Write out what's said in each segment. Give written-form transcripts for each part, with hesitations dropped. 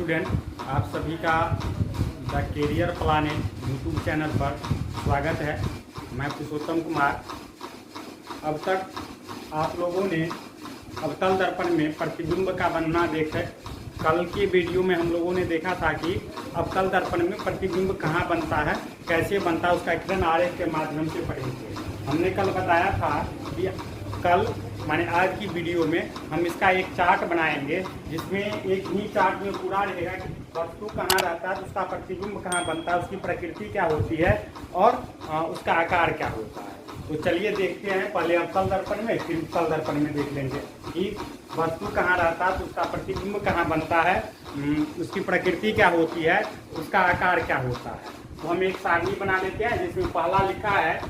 Student, आप सभी का the Career Planet YouTube channel पर स्वागत है। मैं पुरुषोत्तम कुमार। अब तक आप लोगों ने अवतल दर्पण में प्रतिबिंब का बनना देखा। कल के वीडियो में हम लोगों ने देखा था कि अवतल दर्पण में प्रतिबिंब कहाँ बनता है, कैसे बनता है, उसका किरण आरेख के माध्यम से पढ़ेंगे। हमने कल बताया था कि कल माने आज की वीडियो में हम इसका एक चार्ट बनाएंगे, जिसमें एक ही चार्ट में पूरा रहेगा कि वस्तु कहाँ रहता है, उसका प्रतिबिंब कहाँ बनता है, उसकी प्रकृति क्या होती है और उसका आकार क्या होता है। तो चलिए देखते हैं। पहले अवतल दर्पण में, फिर उत्तल दर्पण में देख लेंगे कि वस्तु कहाँ रहता है तो उसका प्रतिबिंब कहाँ बनता है, उसकी प्रकृति क्या होती है, उसका आकार क्या होता है। तो हम एक सारणी बना लेते हैं, जिसमें पहला लिखा है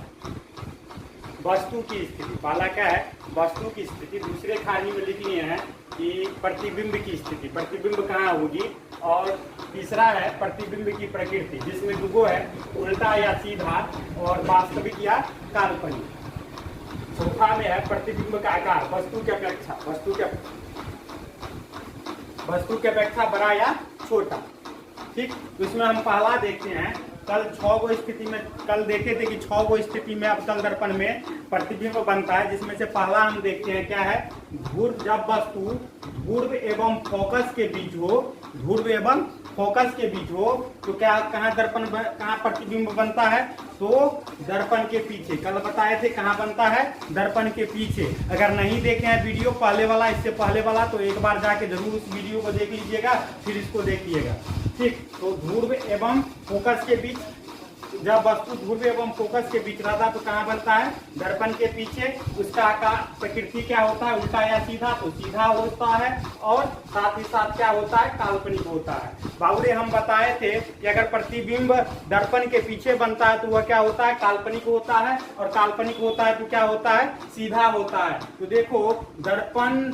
वस्तु की स्थिति। पहला क्या है? वस्तु की स्थिति। दूसरे खाली में लिखनी है कि प्रतिबिंब की स्थिति, प्रतिबिंब कहाँ होगी। और तीसरा है प्रतिबिंब की प्रकृति, जिसमें दुगो है, उल्टा या सीधा और वास्तविक या काल्पनिक। चौथा में है प्रतिबिंब का आकार, वस्तु की अपेक्षा, वस्तु की अपेक्षा बड़ा या छोटा। ठीक, तो इसमें हम पहला देखते हैं। कल 6 गो स्थिति में कल देखे थे कि 6 गो स्थिति में अवतल दर्पण में प्रतिबिंब बनता है, जिसमें से पहला हम देखते हैं क्या है। ध्रुव, जब वस्तु ध्रुव एवं फोकस के बीच हो, ध्रुव एवं फोकस के बीच हो तो क्या कहाँ कहाँ प्रतिबिंब बनता है? तो दर्पण के पीछे। कल बताए थे कहाँ बनता है, दर्पण के पीछे। अगर नहीं देखे हैं वीडियो पहले वाला, इससे पहले वाला, तो एक बार जाके जरूर उस वीडियो को देख लीजिएगा, फिर इसको देखिएगा। ठीक, तो ध्रुव एवं फोकस के बीच, जब वस्तु ध्रुव एवं फोकस के बीच रहता तो कहाँ बनता है? दर्पण के पीछे। उसका आकार प्रकृति क्या होता है? उल्टा या सीधा? तो सीधा होता है। और साथ ही साथ क्या होता है? काल्पनिक होता है। बाबूरे हम बताए थे कि अगर प्रतिबिंब दर्पण के पीछे बनता है तो वह क्या होता है? काल्पनिक होता है। और काल्पनिक होता है तो क्या होता है? सीधा होता है। तो देखो, दर्पण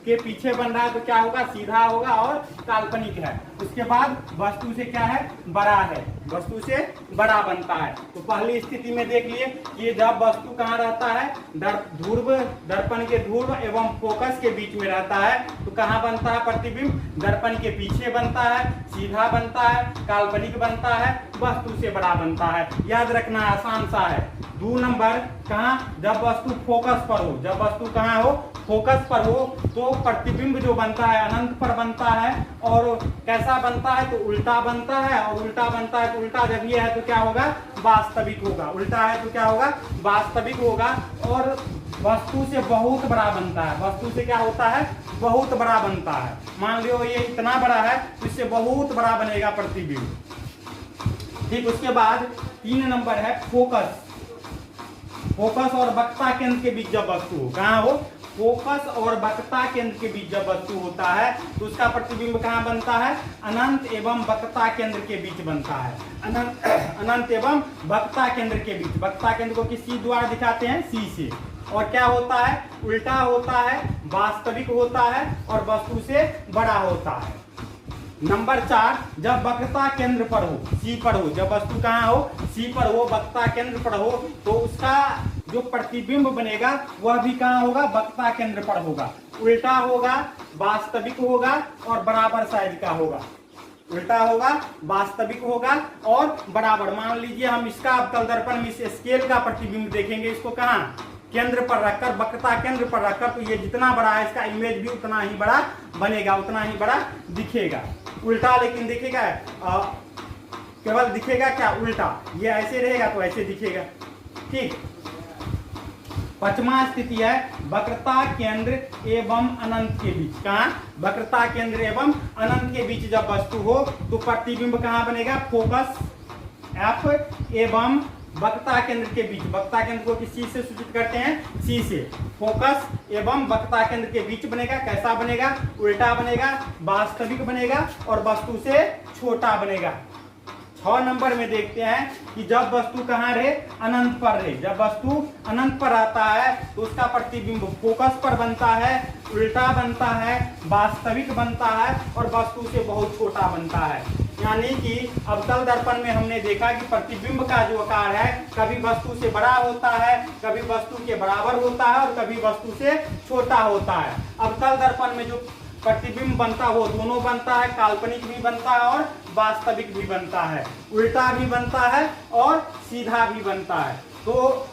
के पीछे बन रहा है तो क्या होगा? सीधा होगा और काल्पनिक है। उसके बाद वस्तु से क्या है? बड़ा है, वस्तु से बड़ा बनता है। तो पहली स्थिति में देख लिए कि जब वस्तु कहाँ रहता है, ध्रुव, दर्पण के ध्रुव एवं फोकस के बीच में रहता है तो कहाँ बनता है प्रतिबिंब? दर्पण के पीछे बनता है, सीधा बनता है, काल्पनिक बनता है, वस्तु से बड़ा बनता है। याद रखना आसान सा है। 2 नंबर, कहाँ? जब वस्तु फोकस पर हो, जब वस्तु कहाँ हो? फोकस पर हो तो प्रतिबिंब जो बनता है अनंत पर बनता है। और कैसा बनता है? तो उल्टा बनता है। और उल्टा बनता है तो उल्टा जब ये है तो क्या होगा? वास्तविक होगा। उल्टा है तो क्या होगा? वास्तविक होगा। और वस्तु से बहुत बड़ा बनता है। वस्तु से क्या होता है? बहुत बड़ा बनता है। मान लो ये इतना बड़ा है तो इससे बहुत बड़ा बनेगा प्रतिबिंब। ठीक, उसके बाद 3 नंबर है फोकस। फोकस और वक्रता केंद्र के बीच जब वस्तु हो, कहाँ हो? फोकस और वक्रता केंद्र के बीच जब वस्तु होता है तो उसका प्रतिबिंब कहाँ बनता है? अनंत एवं वक्रता केंद्र के बीच बनता है। अनंत एवं वक्रता केंद्र के बीच। वक्रता केंद्र को किस चीज द्वारा दिखाते हैं? सी से। और क्या होता है? उल्टा होता है, वास्तविक होता है और वस्तु से बड़ा होता है। नंबर 4, जब वक्रता केंद्र पर हो, सी पर हो, जब वस्तु कहाँ हो? सी पर हो, वक्रता केंद्र पर हो तो उसका जो प्रतिबिंब बनेगा वह भी कहाँ होगा? वक्रता केंद्र पर होगा। उल्टा होगा, वास्तविक होगा और बराबर साइज का होगा। उल्टा होगा, वास्तविक होगा और बराबर। मान लीजिए हम इसका अवतल दर्पण में इस स्केल का प्रतिबिंब देखेंगे, इसको कहाँ? केंद्र पर रखकर, वक्रता केंद्र पर रखकर, तो ये जितना बड़ा है इसका इमेज भी उतना ही बड़ा बनेगा, उतना ही बड़ा दिखेगा। उल्टा लेकिन दिखेगा, केवल दिखेगा क्या? उल्टा। ये ऐसे रहेगा तो ऐसे दिखेगा। ठीक, 5वां स्थिति है वक्रता केंद्र एवं अनंत के बीच। कहाँ? वक्रता केंद्र एवं अनंत के बीच जब वस्तु हो तो प्रतिबिंब कहाँ बनेगा? फोकस एफ एवं वक्रता केंद्र के बीच। वक्रता केंद्र को किस चीज से सूचित करते हैं? सी से। फोकस एवं वक्रता केंद्र के बीच बनेगा। कैसा बनेगा? उल्टा बनेगा, वास्तविक बनेगा और वस्तु से छोटा बनेगा। 6 नंबर में देखते हैं कि जब वस्तु कहाँ रहे? अनंत पर रहे। जब वस्तु अनंत पर आता है तो उसका प्रतिबिंब फोकस पर बनता है, उल्टा बनता है, वास्तविक बनता है और वस्तु से बहुत छोटा बनता है। यानी कि अवतल दर्पण में हमने देखा कि प्रतिबिंब का जो आकार है कभी वस्तु से बड़ा होता है, कभी वस्तु के बराबर होता है और कभी वस्तु से छोटा होता है। अवतल दर्पण में जो प्रतिबिंब बनता है वो दोनों बनता है, काल्पनिक भी बनता है और वास्तविक भी बनता है, उल्टा भी बनता है और सीधा भी बनता है। तो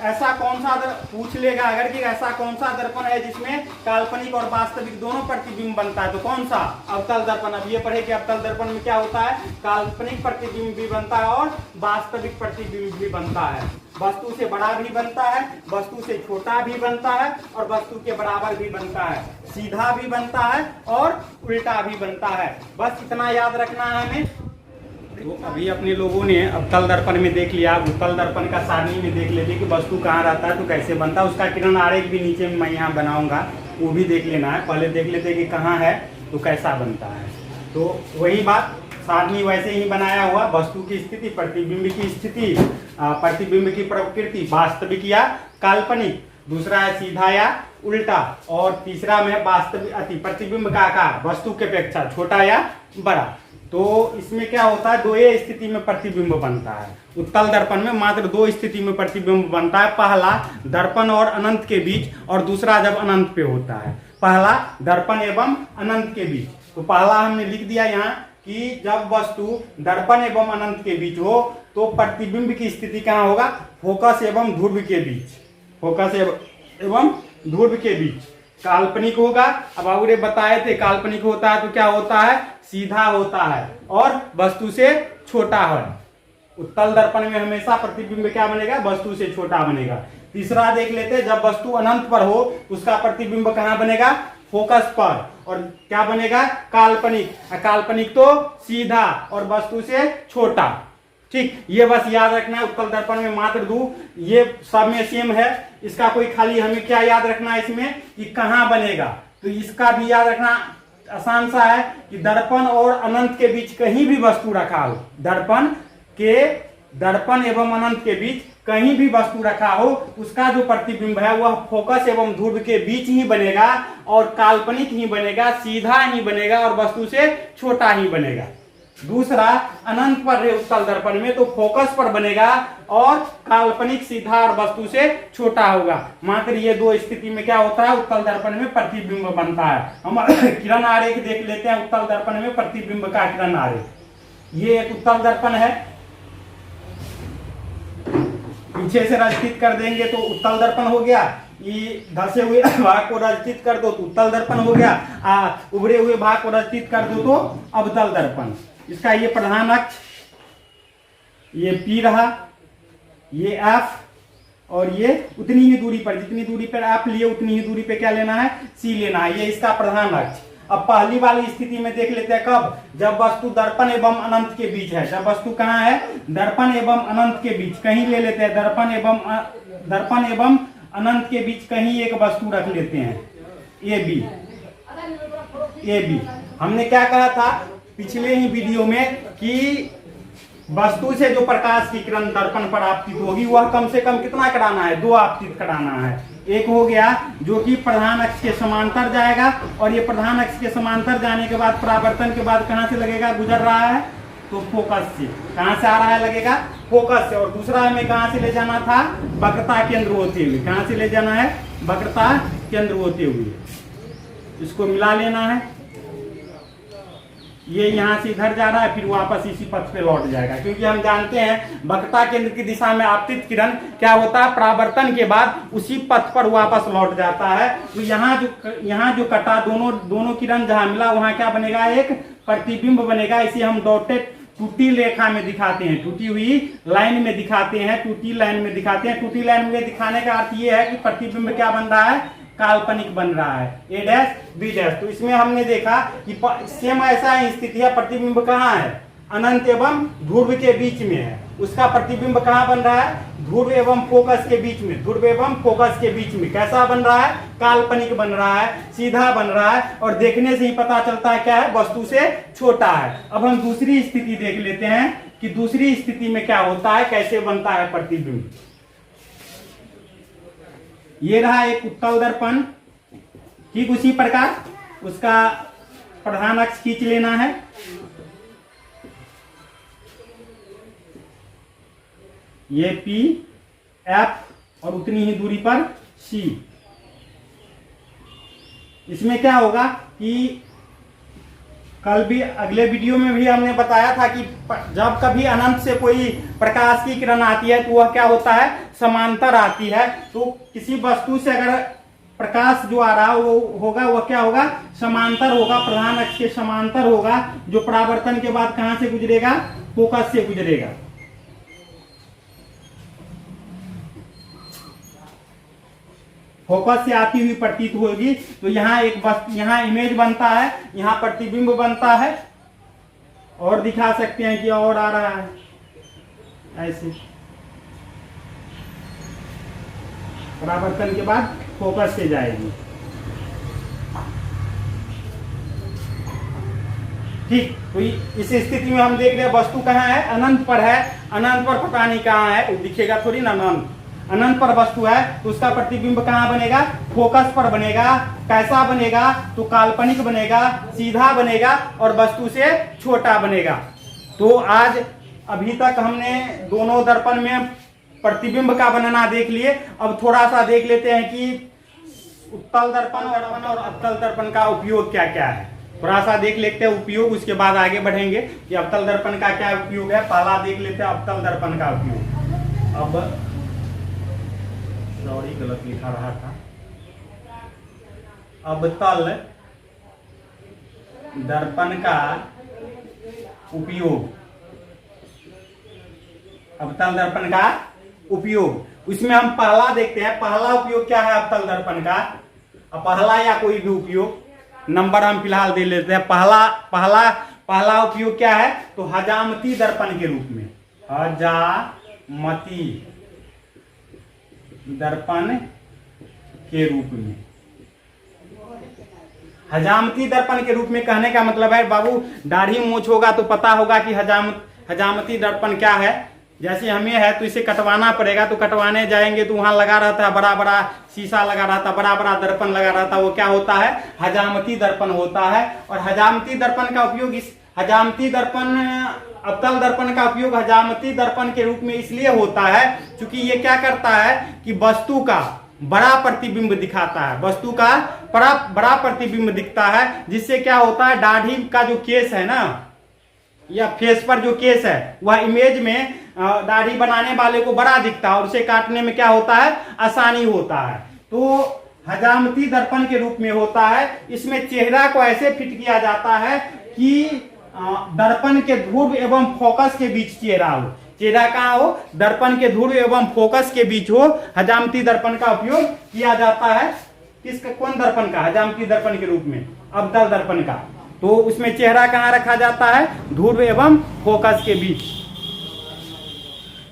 ऐसा कौन सा पूछ लेगा अगर कि ऐसा कौन सा दर्पण है जिसमें काल्पनिक और वास्तविक दोनों प्रतिबिंब बनता है, तो कौन सा? अवतल दर्पण। अब ये पढ़े कि अवतल दर्पण में क्या होता है, काल्पनिक प्रतिबिंब भी बनता है और वास्तविक प्रतिबिंब भी बनता है। वस्तु से बड़ा भी बनता है, वस्तु से छोटा भी बनता है और वस्तु के बराबर भी बनता है, सीधा भी बनता है और उल्टा भी बनता है। बस इतना याद रखना है हमें। तो अभी अपने लोगों ने अवतल दर्पण में देख लिया, उत्तल दर्पण का सारणी में देख लेते कि वस्तु कहाँ रहता है तो कैसे बनता है। उसका किरण आरेख भी नीचे में मैं यहाँ बनाऊंगा, वो भी देख लेना है। पहले देख लेते कि कहाँ है तो कैसा बनता है। तो वही बात, सारणी वैसे ही बनाया हुआ, वस्तु की स्थिति, प्रतिबिंब की स्थिति, प्रतिबिंब की प्रकृति, वास्तविक या काल्पनिक, दूसरा है सीधा या उल्टा, और तीसरा में वास्तविक प्रतिबिंब का आकार वस्तु के अपेक्षा छोटा या बड़ा। तो इसमें क्या होता है, दो ही स्थिति में प्रतिबिंब बनता है। उत्तल दर्पण में मात्र दो स्थिति में प्रतिबिंब बनता है, पहला दर्पण और अनंत के बीच, और दूसरा जब अनंत पे होता है। पहला दर्पण एवं अनंत के बीच, तो पहला हमने लिख दिया यहाँ कि जब वस्तु दर्पण एवं अनंत के बीच हो तो प्रतिबिंब की स्थिति कहाँ होगा, फोकस एवं ध्रुव के बीच, फोकस एवं ध्रुव के बीच काल्पनिक होगा। अब आगे बताए थे काल्पनिक होता है तो क्या होता है, सीधा होता है और वस्तु से छोटा है। उत्तल दर्पण में हमेशा प्रतिबिंब क्या बनेगा, वस्तु से छोटा बनेगा। तीसरा देख लेते हैं, जब वस्तु अनंत पर हो उसका प्रतिबिंब कहाँ बनेगा, फोकस पर, और क्या बनेगा, काल्पनिक। काल्पनिक तो सीधा और वस्तु से छोटा। ठीक, ये बस याद रखना है। उत्तल दर्पण में मात्र दो, ये सब में सेम है। इसका कोई खाली हमें क्या याद रखना है इसमें कि कहाँ बनेगा, तो इसका भी याद रखना आसान सा है कि दर्पण और अनंत के बीच कहीं भी वस्तु रखा हो, दर्पण एवं अनंत के बीच कहीं भी वस्तु रखा हो, उसका जो प्रतिबिंब है वह फोकस एवं ध्रुव के बीच ही बनेगा और काल्पनिक ही बनेगा, सीधा ही बनेगा और वस्तु से छोटा ही बनेगा। दूसरा, अनंत पर है उत्तल दर्पण में तो फोकस पर बनेगा और काल्पनिक सीधा और वस्तु से छोटा होगा। मात्र ये दो स्थिति में क्या होता है, उत्तल दर्पण में प्रतिबिंब बनता है। हम किरण आरेख देख लेते हैं उत्तल दर्पण में प्रतिबिंब का किरण आरेख। ये एक उत्तल दर्पण है, पीछे से रचित कर देंगे तो उत्तल दर्पण हो गया। ये धसे हुए भाग को रचित कर दो तो उत्तल दर्पण हो गया, उभरे हुए भाग को रचित कर दो तो अवतल दर्पण। इसका ये प्रधान अक्ष, ये P रहा, ये F, और ये उतनी ही दूरी पर, जितनी दूरी पर F लिए उतनी ही दूरी पे क्या लेना है, C लेना है। ये इसका प्रधान अक्ष। अब पहली वाली स्थिति में देख लेते हैं, कब, जब वस्तु दर्पण एवं अनंत के बीच है। जब वस्तु कहाँ है, दर्पण एवं अनंत के बीच, कहीं ले लेते हैं, दर्पण एवं अनंत के बीच कहीं एक वस्तु रख लेते हैं, ए बी। हमने क्या कहा था पिछले ही वीडियो में कि वस्तु से जो प्रकाश की किरण दर्पण पर आपतित होगी वह कम से कम कितना कराना है, दो आपतित कराना है। एक हो गया जो कि प्रधान अक्ष के समांतर जाएगा, और ये प्रधान अक्ष के समांतर जाने के बाद परावर्तन के बाद कहां से लगेगा, गुजर रहा है तो फोकस से, कहां से आ रहा है, लगेगा फोकस से। और दूसरा हमें कहां से ले जाना था, वक्रता केंद्र होते हुए, कहां से ले जाना है, वक्रता केंद्र होते हुए। इसको मिला लेना है, ये यहाँ से इधर जा रहा है फिर वापस इसी पथ पे लौट जाएगा, क्योंकि हम जानते हैं वक्रता केंद्र की दिशा में आपतित किरण क्या होता है, परावर्तन के बाद उसी पथ पर वापस लौट जाता है। तो यहाँ जो कटा, दोनों किरण जहाँ मिला वहाँ क्या बनेगा, एक प्रतिबिंब बनेगा। इसे हम डॉटेड टूटी रेखा में दिखाते हैं, टूटी हुई लाइन में दिखाते हैं, टूटी लाइन में दिखाते हैं। टूटी लाइन में दिखाने का अर्थ ये है कि प्रतिबिंब क्या बन रहा है, काल्पनिक बन रहा है, ए डैश बी डैश। तो इसमें हमने देखा कि सेम ऐसा ही स्थिति है, प्रतिबिंब कहाँ है, अनंत एवं ध्रुव के बीच में है। उसका प्रतिबिंब कहाँ बन रहा है, ध्रुव एवं फोकस के बीच में, ध्रुव एवं फोकस के बीच में। कैसा बन रहा है, काल्पनिक बन रहा है, सीधा बन रहा है, और देखने से ही पता चलता है क्या है, वस्तु से छोटा है। अब हम दूसरी स्थिति देख लेते हैं कि दूसरी स्थिति में क्या होता है, कैसे बनता है प्रतिबिंब। ये रहा एक उत्तल दर्पण, ठीक उसी प्रकार उसका प्रधान अक्ष खींच लेना है, ये P, F और उतनी ही दूरी पर C। इसमें क्या होगा, कि कल भी अगले वीडियो में भी हमने बताया था कि जब कभी अनंत से कोई प्रकाश की किरण आती है तो वह क्या होता है, समांतर आती है। तो किसी वस्तु से अगर प्रकाश जो आ रहा वो होगा, वह क्या होगा, समांतर होगा, प्रधान अक्ष के समांतर होगा, जो परावर्तन के बाद कहां से गुजरेगा, फोकस से गुजरेगा। फोकस से आती हुई प्रतीत होगी। तो यहाँ एक वस्तु, यहाँ इमेज बनता है, यहाँ प्रतिबिंब बनता है, और दिखा सकते हैं कि और आ रहा है ऐसे, परावर्तन के बाद फोकस से जाएगी। ठीक, तो इस स्थिति में हम देख रहे हैं वस्तु कहाँ है, अनंत पर है। अनंत पर पता नहीं कहाँ है, दिखेगा थोड़ी ना। अनंत पर वस्तु है तो उसका प्रतिबिंब कहाँ बनेगा, फोकस पर बनेगा। कैसा बनेगा, तो काल्पनिक बनेगा, सीधा बनेगा, और वस्तु से छोटा बनेगा। तो आज अभी तक हमने दोनों दर्पण में प्रतिबिंब का बनना देख लिए। अब थोड़ा सा देख लेते हैं कि उत्तल दर्पण और अवतल दर्पण का उपयोग क्या क्या है। थोड़ा सा देख लेते हैं उपयोग, उसके बाद आगे बढ़ेंगे कि अवतल दर्पण का क्या उपयोग है। पहला देख लेते हैं अवतल दर्पण का उपयोग। अब सॉरी, गलत लिखा रहा था। अवतल दर्पण का उपयोग, अवतल दर्पण का उपयोग, उसमें हम पहला देखते हैं। पहला उपयोग क्या है अवतल दर्पण का, पहला या कोई भी उपयोग, नंबर हम फिलहाल दे लेते हैं। पहला उपयोग क्या है, तो हजामती दर्पण के रूप में, हजामती दर्पण के रूप में। हजामती दर्पण के रूप में कहने का मतलब है, बाबू दाढ़ी मूछ होगा तो पता होगा कि हजामती दर्पण क्या है। जैसे हमें है तो इसे कटवाना पड़ेगा, तो कटवाने जाएंगे तो वहां लगा रहता है बड़ा बड़ा शीशा, लगा रहता, बड़ा बड़ा दर्पण लगा रहता, वो क्या होता है, हजामती दर्पण होता है। और हजामती दर्पण का उपयोग, इस हजामती दर्पण, अवतल दर्पण का उपयोग हजामती दर्पण के रूप में इसलिए होता है क्योंकि ये क्या करता है कि वस्तु का बड़ा प्रतिबिंब दिखाता है, वस्तु का बड़ा प्रतिबिंब दिखता है, जिससे क्या होता है, दाढ़ी का जो केस है ना, या फेस पर जो केस है, वह इमेज में दाढ़ी बनाने वाले को बड़ा दिखता है, और उसे काटने में क्या होता है, आसानी होता है। तो हजामती दर्पण के रूप में होता है। इसमें चेहरा को ऐसे फिट किया जाता है कि दर्पण के ध्रुव एवं फोकस के बीच चेहरा हो। चेहरा कहाँ हो, दर्पण के ध्रुव एवं फोकस के बीच हो। हजामती दर्पण का उपयोग किया जाता है किसका, कौन दर्पण का, हजामती दर्पण के रूप में, अवतल दर्पण का। तो उसमें चेहरा कहाँ रखा जाता है, ध्रुव एवं फोकस के बीच।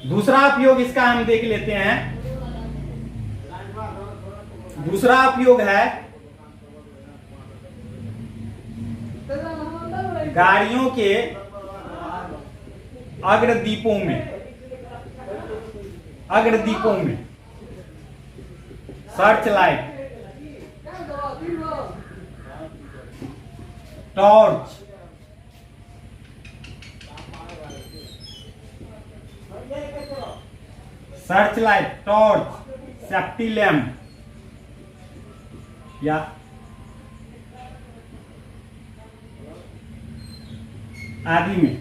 दूसरा उपयोग इसका हम देख लेते हैं। दूसरा उपयोग है गाड़ियों के अग्रदीपों में search light, torch, search light, torch, safety lamp या आदि में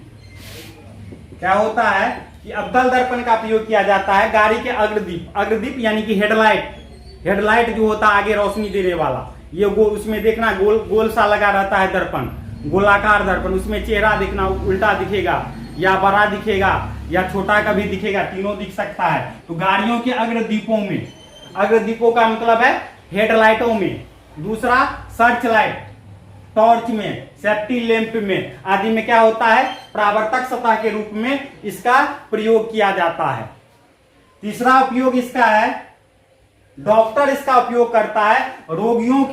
क्या होता है कि अवतल दर्पण का प्रयोग किया जाता है गाड़ी के अग्रदीप यानी कि हेडलाइट जो होता है आगे रोशनी देने वाला, ये उसमें देखना गोल सा लगा रहता है दर्पण, गोलाकार दर्पण, उसमें चेहरा देखना, उल्टा दिखेगा या बड़ा दिखेगा या छोटा का भी दिखेगा, तीनों दिख सकता है। तो गाड़ियों के अग्रदीपों का मतलब है हेडलाइटों में। दूसरा सर्च लाइट, टॉर्च में, सेफ्टी लैंप में आदि में क्या होता है, परावर्तक सतह के रूप में इसका प्रयोग किया जाता है। तीसरा उपयोग इसका है, डॉक्टर इसका उपयोग करता है रोगियों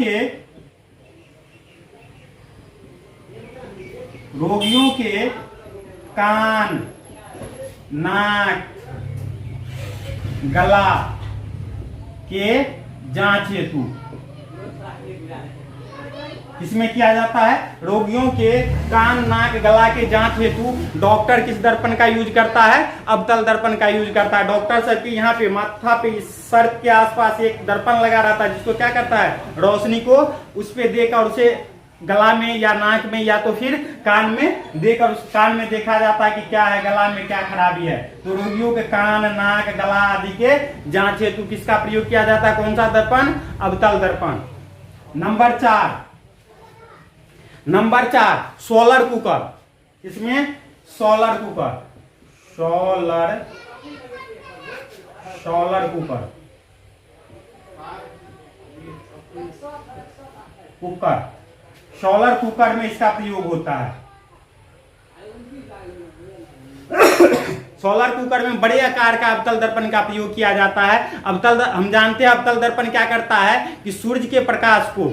के कान, नाक, गला के जांच हेतु। इसमें किया जाता है रोगियों के कान, नाक, गला के जांच हेतु डॉक्टर किस दर्पण का यूज करता है, अवतल दर्पण का यूज करता है। डॉक्टर सबके यहाँ पे माथा पे सर के आसपास एक दर्पण लगा रहता है, जिसको क्या करता है, रोशनी को उस पे देकर उसे गला में या नाक में या तो फिर कान में देकर उस कान में देखा जाता है कि क्या है, गला में क्या खराबी है। तो रोगियों के कान, नाक, गला आदि के जांच हेतु किसका प्रयोग किया जाता है, कौन सा दर्पण, अवतल दर्पण। Number 4 solar cooker. इसमें solar cooker, solar cooker, solar cooker में इसका प्रयोग होता है। सोलर कुकर में बड़े आकार का अवतल दर्पण का प्रयोग किया जाता है। हम जानते हैं अवतल दर्पण क्या करता है कि सूर्य के प्रकाश को,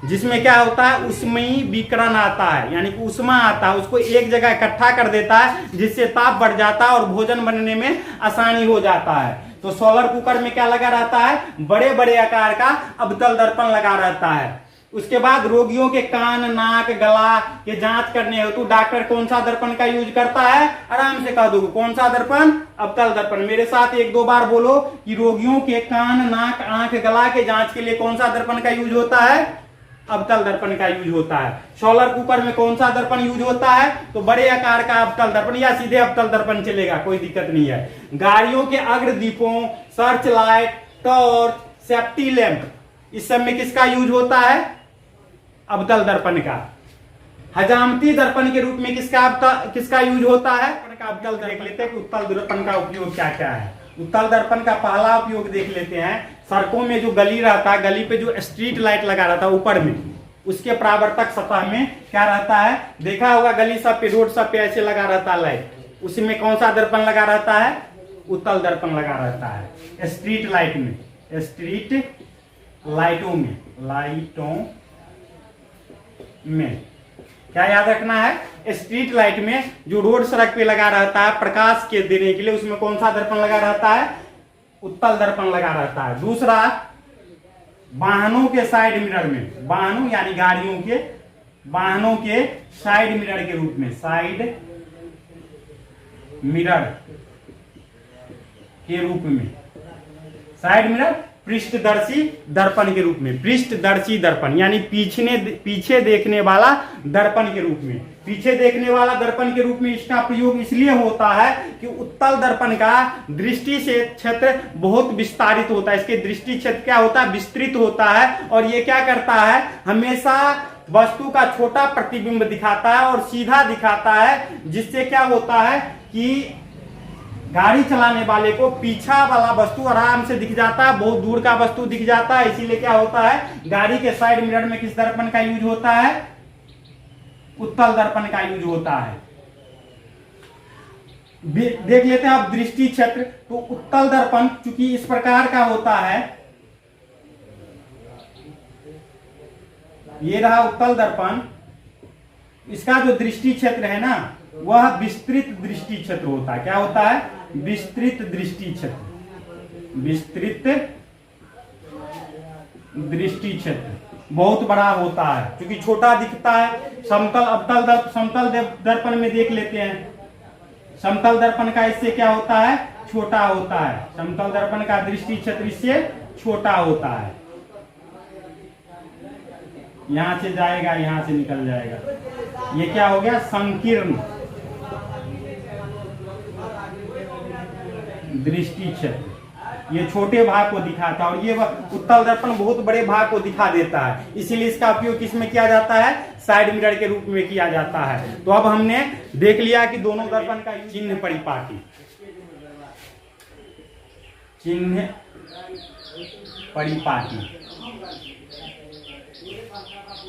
जिसमें क्या होता है ऊष्मीय विकिरण आता है, यानी कि ऊष्मा आता है, उसको एक जगह इकट्ठा कर देता है, जिससे ताप बढ़ जाता है और भोजन बनने में आसानी हो जाता है। तो सोलर कुकर में क्या लगा रहता है, बड़े बड़े आकार का अवतल दर्पण लगा रहता है। उसके बाद रोगियों के कान, नाक, गला के जांच करने हेतु डॉक्टर कौन सा दर्पण का यूज करता है, आराम से कह दो कौन सा दर्पण, अवतल दर्पण। मेरे साथ 1-2 बार बोलो कि रोगियों के कान, नाक, आंख, गला के जांच के लिए कौन सा दर्पण का यूज होता है, अवतल दर्पण का यूज होता है। सोलर कुकर में कौन सा दर्पण यूज होता है, तो बड़े आकार का अवतल दर्पण या सीधे अवतल दर्पण चलेगा, कोई दिक्कत नहीं है। गाड़ियों के अग्रदीपों, search light, torch, safety lamp, इस सब में किसका यूज होता है, अवतल दर्पण का। हजामती दर्पण के रूप में किसका यूज होता है, अवतल देख लेते हैं कि उत्तल दर्पण का उपयोग क्या क्या है। उत्तल दर्पण का पहला उपयोग देख लेते हैं। सड़कों में जो गली रहता है, गली पे जो स्ट्रीट लाइट लगा रहता है ऊपर में, उसके परावर्तक सतह में क्या रहता है, देखा होगा गली सब पे, रोड सब पे ऐसे लगा रहता है लाइट, उसमें कौन सा दर्पण लगा रहता है, उत्तल दर्पण लगा रहता है। स्ट्रीट लाइट में, स्ट्रीट लाइटों में क्या याद रखना है, स्ट्रीट लाइट में जो रोड सड़क पे लगा रहता है प्रकाश के देने के लिए, उसमें कौन सा दर्पण लगा रहता है, उत्तल दर्पण लगा रहता है। दूसरा, वाहनों के साइड मिरर में, वाहनों यानी गाड़ियों के, वाहनों के साइड मिरर के रूप में, साइड मिरर के रूप में, साइड मिरर पृष्ठदर्शी दर्पण के रूप में, पृष्ठदर्शी दर्पण यानी पीछे देखने वाला दर्पण के रूप में, पीछे देखने वाला दर्पण के रूप में इसका प्रयोग इसलिए होता है कि उत्तल दर्पण का दृष्टि से क्षेत्र बहुत विस्तारित होता है, इसके दृष्टि क्षेत्र क्या होता है, विस्तृत होता है, और ये क्या करता है, हमेशा वस्तु का छोटा प्रतिबिंब दिखाता है और सीधा दिखाता है, जिससे क्या होता है कि गाड़ी चलाने वाले को पीछा वाला वस्तु आराम से दिख जाता है, बहुत दूर का वस्तु दिख जाता है। इसीलिए क्या होता है, गाड़ी के साइड मिरर में किस दर्पण का यूज होता है, उत्तल दर्पण का यूज होता है। देख लेते हैं आप दृष्टि क्षेत्र। तो उत्तल दर्पण चूंकि इस प्रकार का होता है, ये रहा उत्तल दर्पण, इसका जो दृष्टि क्षेत्र है ना, वह विस्तृत दृष्टि क्षेत्र होता है। क्या होता है, विस्तृत दृष्टि क्षेत्र, विस्तृत दृष्टि क्षेत्र बहुत बड़ा होता है, क्योंकि छोटा दिखता है। समतल दर्पण में देख लेते हैं, समतल दर्पण का इससे क्या होता है, छोटा होता है। समतल दर्पण का दृष्टि क्षेत्र इससे छोटा होता है, यहां से जाएगा, यहां से निकल जाएगा। ये क्या हो गया, संकीर्ण दृष्टि क्षेत्र, ये छोटे भाग को दिखाता है, और ये उत्तल दर्पण बहुत बड़े भाग को दिखा देता है। इसीलिए इसका उपयोग किसमें किया जाता है, साइड मिरर के रूप में किया जाता है। तो अब हमने देख लिया कि दोनों दर्पण का चिन्ह परिपाटी, चिन्ह परिपाटी,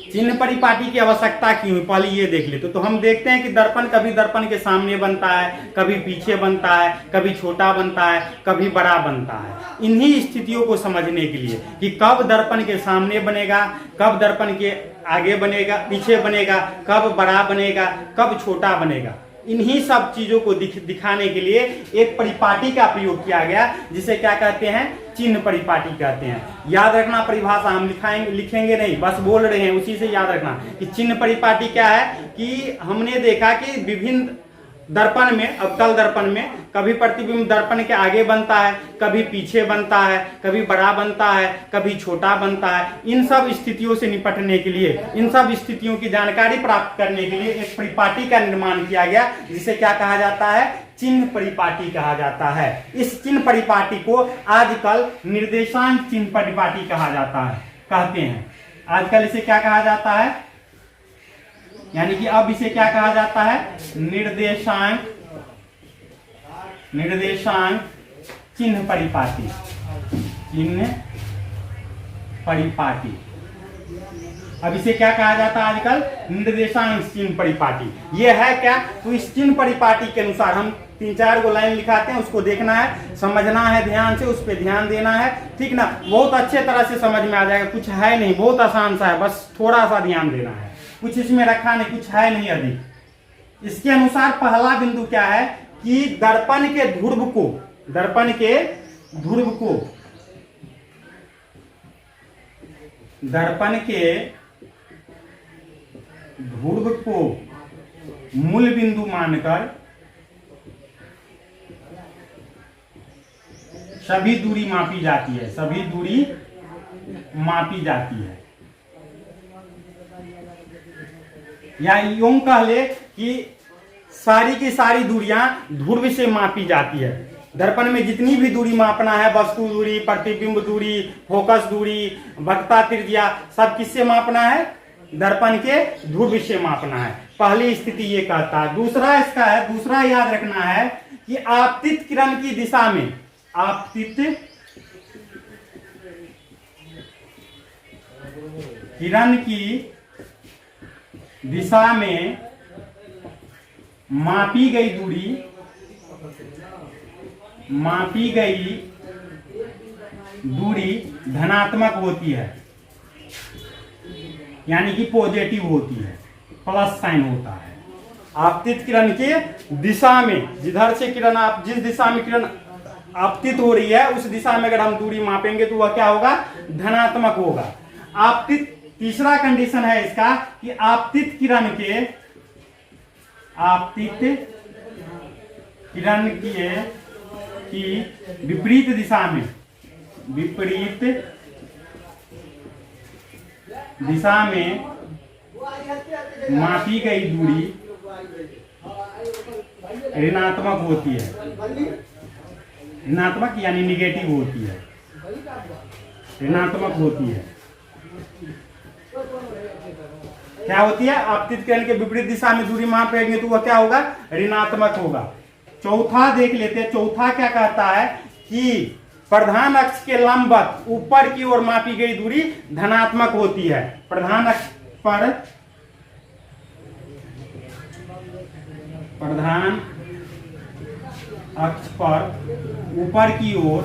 चिन्ह परिपाटी की आवश्यकता क्यों है, पहले ये देख लेते। तो हम देखते हैं कि दर्पण कभी दर्पण के सामने बनता है, कभी पीछे बनता है, कभी छोटा बनता है, कभी बड़ा बनता है। इन्हीं स्थितियों को समझने के लिए कि कब दर्पण के सामने बनेगा, कब दर्पण के आगे बनेगा, पीछे बनेगा, कब बड़ा बनेगा, कब छोटा बनेगा, इन्हीं सब चीजों को दिखाने के लिए एक परिपाटी का प्रयोग किया गया, जिसे क्या कहते हैं, चिन्ह परिपाटी कहते हैं। याद रखना परिभाषा, हम लिखेंगे नहीं, बस बोल रहे हैं, उसी से याद रखना कि चिन्ह परिपाटी क्या है। कि हमने देखा कि विभिन्न दर्पण में, अवतल दर्पण में कभी प्रतिबिंब दर्पण के आगे बनता है, कभी पीछे बनता है, कभी बड़ा बनता है, कभी छोटा बनता है। इन सब स्थितियों से निपटने के लिए, इन सब स्थितियों की जानकारी प्राप्त करने के लिए एक परिपाटी का निर्माण किया गया, जिसे क्या कहा जाता है? चिन्ह परिपाटी कहा जाता है। इस चिन्ह परिपाटी को आजकल निर्देशांक चिन्ह परिपाटी कहा जाता है, कहते हैं। आजकल इसे क्या कहा जाता है? यानी कि अब इसे क्या कहा जाता है? निर्देशांक चिन्ह परिपाटी, चिन्ह परिपाटी। अब इसे क्या कहा जाता है आजकल? निर्देशांक चिन्ह परिपाटी। ये है क्या? तो इस चिन्ह परिपाटी के अनुसार हम 3-4 गो लाइन लिखाते हैं, उसको देखना है, समझना है ध्यान से, उस पर ध्यान देना है, ठीक ना? बहुत अच्छे तरह से समझ में आ जाएगा, कुछ है नहीं, बहुत आसान सा है, बस थोड़ा सा ध्यान देना है। कुछ इसमें रखा नहीं, कुछ है नहीं अधिक। इसके अनुसार पहला बिंदु क्या है कि दर्पण के ध्रुव को, दर्पण के ध्रुव को, दर्पण के ध्रुव को मूल बिंदु मानकर सभी दूरी मापी जाती है, सभी दूरी मापी जाती है। या यूं कह ले कि सारी की सारी दूरियां ध्रुव से मापी जाती है। दर्पण में जितनी भी दूरी मापना है, वस्तु दूरी, प्रतिबिंब दूरी, फोकस दूरी, वक्रता त्रिज्या, सब किससे मापना है? दर्पण के ध्रुव से मापना है। पहली स्थिति ये कहता है। दूसरा इसका है, दूसरा याद रखना है कि आपतित किरण की दिशा में, आपतित किरण की दिशा में मापी गई दूरी, मापी गई दूरी धनात्मक होती है, यानी कि पॉजिटिव होती है, प्लस साइन होता है। आपतित किरण के दिशा में, जिधर से किरण, आप जिस दिशा में किरण आपतित हो रही है, उस दिशा में अगर हम दूरी मापेंगे तो वह क्या होगा? धनात्मक होगा। आपतित, तीसरा कंडीशन है इसका कि आपतित किरण के, आपतित किरण की विपरीत दिशा में, विपरीत दिशा में मापी गई दूरी ऋणात्मक होती है, ऋणात्मक यानी निगेटिव होती है, ऋणात्मक होती है। क्या होती है? आपतित किरण के विपरीत दिशा में दूरी मापेंगे तो वह क्या होगा? ऋणात्मक होगा। चौथा देख लेते हैं। चौथा क्या कहता है कि प्रधान अक्ष के लंबवत ऊपर की ओर मापी गई दूरी धनात्मक होती है। प्रधान अक्ष पर, प्रधान अक्ष पर ऊपर की ओर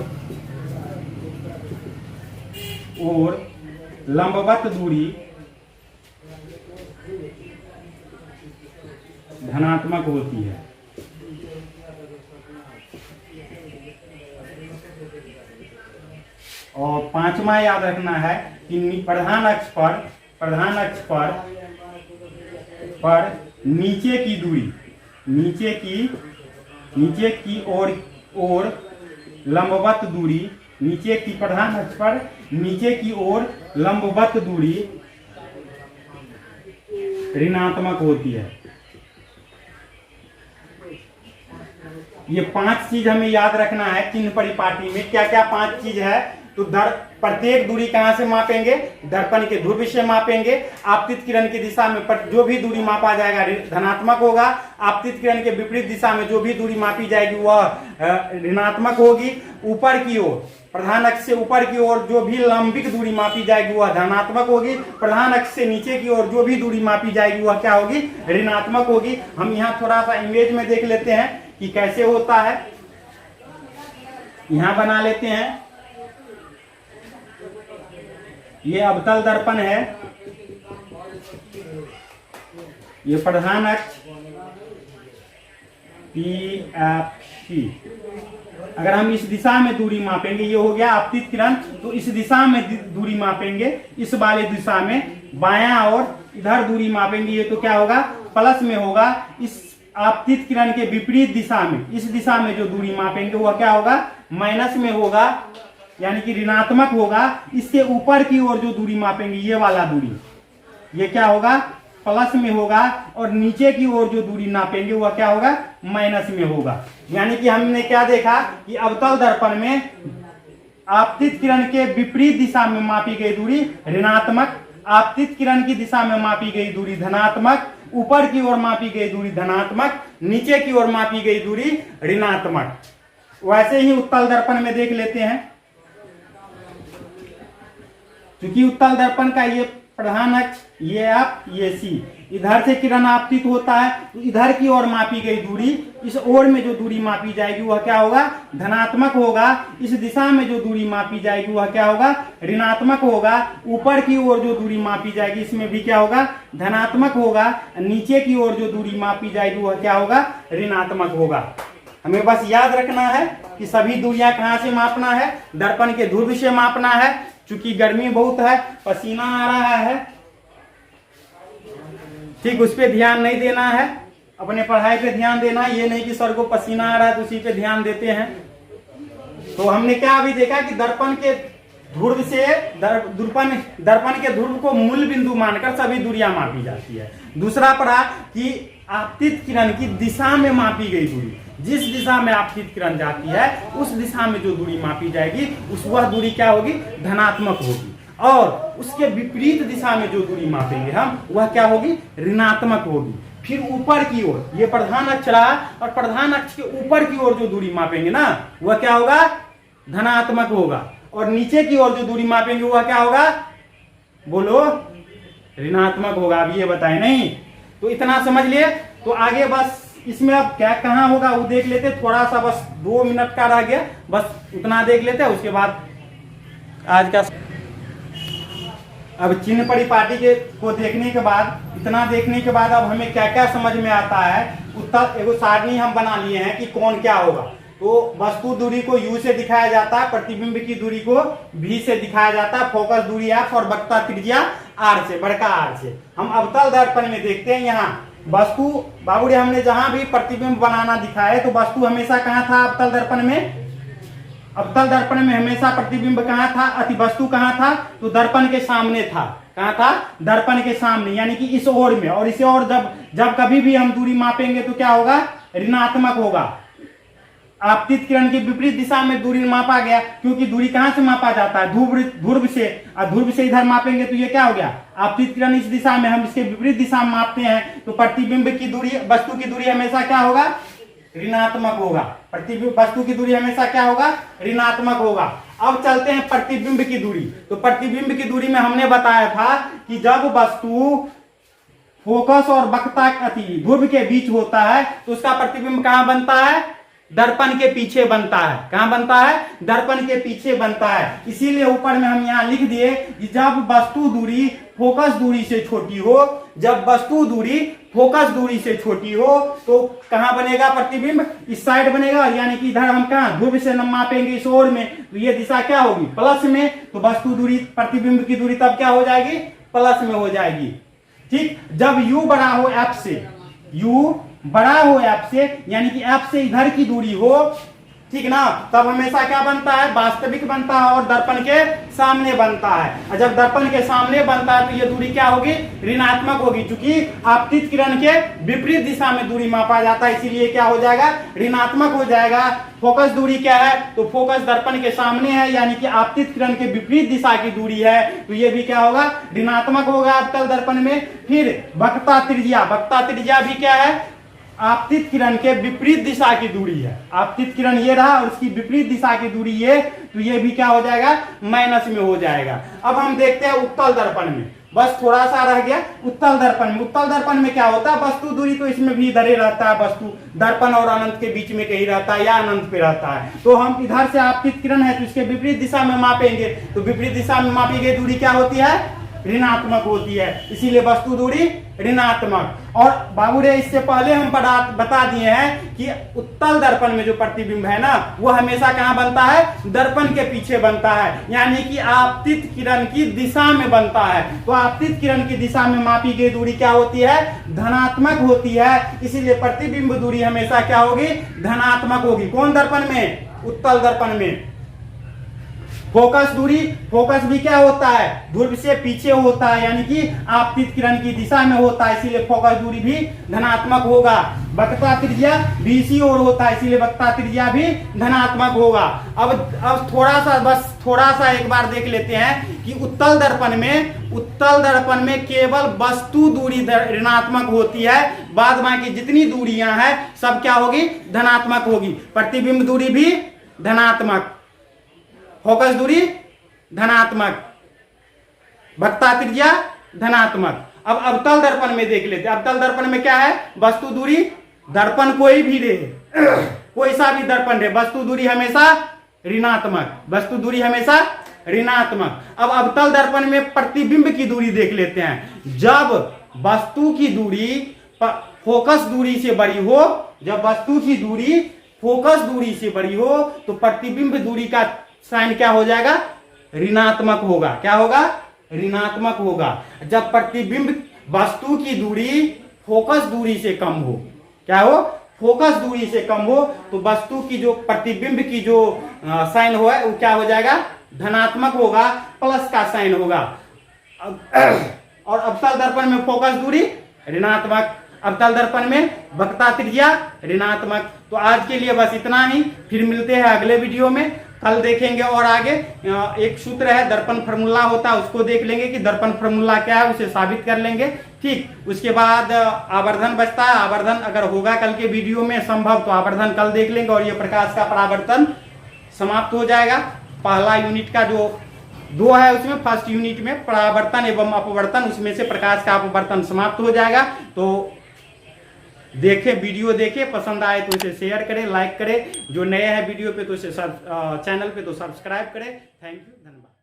लंबवत दूरी धनात्मक होती है। और पांचवा याद रखना है कि प्रधान अक्ष पर नीचे की दूरी, नीचे की ओर लंबवत दूरी, नीचे की, प्रधान अक्ष पर नीचे की ओर लंबवत दूरी ऋणात्मक होती है। ये 5 चीज हमें याद रखना है चिन्ह परिपाटी में। क्या क्या 5 चीज है? तो प्रत्येक दूरी कहां से मापेंगे? दर्पण के ध्रुव से मापेंगे। आपतित किरण की दिशा में जो भी दूरी मापा जाएगा धनात्मक होगा। आपतित किरण के विपरीत दिशा में जो भी दूरी मापी जाएगी वह ऋणात्मक होगी। ऊपर की ओर, प्रधान अक्ष से ऊपर की ओर जो भी लंबिक दूरी मापी जाएगी वह धनात्मक होगी। प्रधान अक्ष से नीचे की ओर जो भी दूरी मापी जाएगी वह क्या होगी? ऋणात्मक होगी। हम यहाँ थोड़ा सा इमेज में देख लेते हैं कि कैसे होता है। यहां बना लेते हैं। ये अवतल दर्पण है, ये प्रधान अक्ष PFC। अगर हम इस दिशा में दूरी मापेंगे, ये हो गया आपतित किरण, तो इस दिशा में दूरी मापेंगे, इस वाले दिशा में बायां और इधर दूरी मापेंगे, ये तो क्या होगा? प्लस में होगा। इस आपतित किरण के विपरीत दिशा में, इस दिशा में जो दूरी मापेंगे वह क्या होगा, माइनस में होगा, यानी कि ऋणात्मक होगा। इससे ऊपर की ओर जो दूरी मापेंगे ये वाला दूरी, ये क्या होगा, प्लस में होगा। और नीचे की ओर जो दूरी नापेंगे वह क्या होगा, माइनस में होगा। यानी कि हमने क्या देखा कि अवतल दर्पण में आपतित किरण के विपरीत दिशा में मापी गई दूरी ऋणात्मक, आपतित किरण की दिशा में मापी गई दूरी धनात्मक, ऊपर की ओर मापी गई दूरी धनात्मक, नीचे की ओर मापी गई दूरी ऋणात्मक। वैसे ही उत्तल दर्पण में देख लेते हैं। क्योंकि उत्तल दर्पण का ये प्रधान अक्ष, ये आप, ये सी, इधर से किरण आपतित होता है तो इधर की ओर मापी गई दूरी, इस ओर में जो दूरी मापी जाएगी वह क्या होगा, धनात्मक होगा। इस दिशा में जो दूरी मापी जाएगी वह क्या होगा, ऋणात्मक होगा। ऊपर की ओर जो दूरी मापी जाएगी इसमें भी क्या होगा, धनात्मक होगा। नीचे की ओर जो दूरी मापी जाएगी वह क्या होगा, ऋणात्मक होगा। हमें बस याद रखना है कि सभी दूरियां कहां से मापना है, दर्पण के ध्रुव से मापना है। चूंकि गर्मी बहुत है, पसीना आ रहा है, ठीक, उस पर ध्यान नहीं देना है, अपने पढ़ाई पे ध्यान देना है। ये नहीं कि सर को पसीना आ रहा है तो उसी पे ध्यान देते हैं। तो हमने क्या अभी देखा कि दर्पण के ध्रुव से दर्पण के ध्रुव को मूल बिंदु मानकर सभी दूरियां मापी जाती है। दूसरा पढ़ा कि आपतित किरण की दिशा में मापी गई दूरी, जिस दिशा में आपतित किरण जाती है उस दिशा में जो दूरी मापी जाएगी वह दूरी क्या होगी, धनात्मक होगी। और उसके विपरीत दिशा में जो दूरी मापेंगे हम वह क्या होगी, ऋणात्मक होगी। फिर ऊपर की ओर, ये प्रधान अक्ष रहा, और प्रधान अक्ष के ऊपर की ओर जो दूरी मापेंगे ना वह क्या होगा, धनात्मक होगा। और नीचे की ओर जो दूरी मापेंगे वह क्या होगा, बोलो, ऋणात्मक होगा। अब ये बताए नहीं, तो इतना समझ लिए। तो आगे बस इसमें अब क्या कहाँ होगा वो देख लेते, थोड़ा सा बस 2 मिनट का रह गया, बस उतना देख लेते हैं। उसके बाद आज का अब चिन्ह परिपाटी के को देखने के बाद, इतना देखने के बाद अब हमें क्या क्या समझ में आता है। उत्तर एगो सारणी हम बना लिए हैं कि कौन क्या होगा। तो वस्तु दूरी को U से दिखाया जाता है, प्रतिबिंब की दूरी को V से दिखाया जाता है, फोकस दूरी F और वक्रता त्रिज्या R से, बड़का R से। हम अवतल दर्पण में देखते हैं, यहाँ वस्तु बाबूरे हमने जहां भी प्रतिबिंब बनाना दिखाया तो वस्तु हमेशा कहाँ था, अवतल दर्पण में। अवतल दर्पण में हमेशा प्रतिबिंब कहाँ था, अति वस्तु कहाँ था, तो दर्पण के सामने था। कहाँ था, दर्पण के सामने, यानी कि इस ओर में। और इसे और जब कभी भी हम दूरी मापेंगे तो क्या होगा, ऋणात्मक होगा। आपतित किरण की विपरीत दिशा में दूरी मापा गया, क्योंकि दूरी कहां से मापा जाता है, ध्रुव से। और ध्रुव से इधर मापेंगे तो ये क्या हो गया, आपतित किरण इस दिशा में, हम इसके विपरीत दिशा में मापते हैं तो प्रतिबिंब की दूरी, वस्तु की दूरी हमेशा क्या होगा, ऋणात्मक होगा। प्रतिबिंब वस्तु की दूरी हमेशा क्या होगा, ऋणात्मक होगा। अब चलते हैं प्रतिबिंब की दूरी। तो प्रतिबिंब की दूरी में हमने बताया था कि जब वस्तु फोकस और वक्रता अति ध्रुव के बीच होता है तो उसका प्रतिबिंब कहां बनता है, दर्पण के पीछे बनता है। कहां बनता है, दर्पण के पीछे बनता है। इसीलिए ऊपर में हम यहाँ लिख दिए कि जब वस्तु दूरी फोकस दूरी से छोटी हो, जब वस्तु दूरी फोकस दूरी से छोटी हो तो कहां बनेगा प्रतिबिंब, इस साइड बनेगा। यानी कि इधर हम कहां, ध्रुव से मापेंगे इस ओर में, तो ये दिशा क्या होगी, प्लस में। तो वस्तु दूरी, प्रतिबिंब की दूरी तब क्या हो जाएगी, प्लस में हो जाएगी। ठीक, जब U बड़ा हो F से, U बड़ा हो F से, यानी कि F से इधर की दूरी हो, ठीक ना, तब हमेशा क्या बनता है, वास्तविक बनता है और दर्पण के सामने बनता है। और जब दर्पण के सामने बनता है तो ये दूरी क्या होगी, ऋणात्मक होगी। क्योंकि आपतित किरण के विपरीत दिशा में दूरी मापा जाता है, इसीलिए क्या हो जाएगा, ऋणात्मक हो जाएगा। फोकस दूरी क्या है, तो फोकस दर्पण के सामने है, यानी कि आपतित किरण के विपरीत दिशा की दूरी है, तो ये भी क्या होगा, ऋणात्मक होगा अवतल दर्पण में। फिर वक्रता त्रिज्या, वक्रता त्रिज्या भी क्या है, आपतित किरण के विपरीत दिशा की दूरी है। आपतित किरण ये रहा और उसकी विपरीत दिशा की दूरी ये, तो ये भी क्या हो जाएगा, माइनस में हो जाएगा। अब हम देखते हैं उत्तल दर्पण में, बस थोड़ा सा रह गया उत्तल दर्पण में। उत्तल दर्पण में क्या होता है, वस्तु दूरी तो इसमें भी इधर ही रहता है, वस्तु दर्पण और अनंत के बीच में कहीं रहता है या अनंत पे रहता है। तो हम इधर से आपतित किरण है तो इसके विपरीत दिशा में मापेंगे, तो विपरीत दिशा में मापी गई दूरी क्या होती है, ऋणात्मक होती है, इसीलिए वस्तु दूरी ऋणात्मक। और बाबू रे इससे पहले हम बता दिए हैं कि उत्तल दर्पण में जो प्रतिबिंब है ना वो हमेशा कहाँ बनता है, दर्पण के पीछे बनता है, यानी कि आपतित किरण की दिशा में बनता है। तो आपतित किरण की दिशा में मापी गई दूरी क्या होती है, धनात्मक होती है, इसीलिए प्रतिबिंब दूरी हमेशा क्या होगी, धनात्मक होगी। कौन दर्पण में, उत्तल दर्पण में। फोकस दूरी, फोकस भी क्या होता है, ध्रुव से पीछे होता है, यानी कि आपतित किरण की दिशा में होता है, इसीलिए फोकस दूरी भी धनात्मक होगा। वक्रता त्रिज्या बीसी ओर होता है, इसीलिए वक्रता त्रिज्या भी धनात्मक होगा। अब थोड़ा सा एक बार देख लेते हैं कि उत्तल दर्पण में केवल वस्तु दूरी ऋणात्मक होती है, बाद बाकी जितनी दूरियां हैं सब क्या होगी, धनात्मक होगी। प्रतिबिंब दूरी भी धनात्मक, फोकस दूरी धनात्मक, वक्रता त्रिज्या धनात्मक। अब अवतल दर्पण में देख लेते हैं। अवतल दर्पण में क्या है, वस्तु दूरी, दर्पण कोई भी रहे, कोई सा भी दर्पण रहे, वस्तु दूरी हमेशा ऋणात्मक, वस्तु दूरी हमेशा ऋणात्मक। अब अवतल दर्पण में प्रतिबिंब की दूरी देख लेते हैं। जब वस्तु की दूरी फोकस दूरी से बड़ी हो, जब वस्तु की दूरी फोकस दूरी से बड़ी हो तो प्रतिबिंब दूरी का साइन क्या हो जाएगा, ऋणात्मक होगा। क्या होगा, ऋणात्मक होगा। जब प्रतिबिंब वस्तु की दूरी फोकस दूरी से कम हो, क्या हो, फोकस दूरी से कम हो, तो वस्तु की जो प्रतिबिंब की जो साइन हो है वो क्या हो जाएगा, धनात्मक होगा, प्लस का साइन होगा। और अवतल दर्पण में फोकस दूरी ऋणात्मक, अवतल दर्पण में वक्रता त्रिज्या ऋणात्मक। तो आज के लिए बस इतना ही, फिर मिलते हैं अगले वीडियो में, कल देखेंगे। और आगे एक सूत्र है, दर्पण फार्मूला होता है, उसको देख लेंगे कि दर्पण फार्मूला क्या है, उसे साबित कर लेंगे। ठीक, उसके बाद आवर्धन बचता है। आवर्धन अगर होगा कल के वीडियो में संभव तो आवर्धन कल देख लेंगे, और ये प्रकाश का परावर्तन समाप्त हो जाएगा। पहला यूनिट का जो 2 है उसमें फर्स्ट यूनिट में परावर्तन एवं अपवर्तन, उसमें से प्रकाश का अपवर्तन समाप्त हो जाएगा। तो देखे, वीडियो देखे, पसंद आए तो इसे शेयर करें, लाइक करें, जो नए हैं वीडियो पे तो इसे चैनल पे तो सब्सक्राइब करें। थैंक यू, धन्यवाद।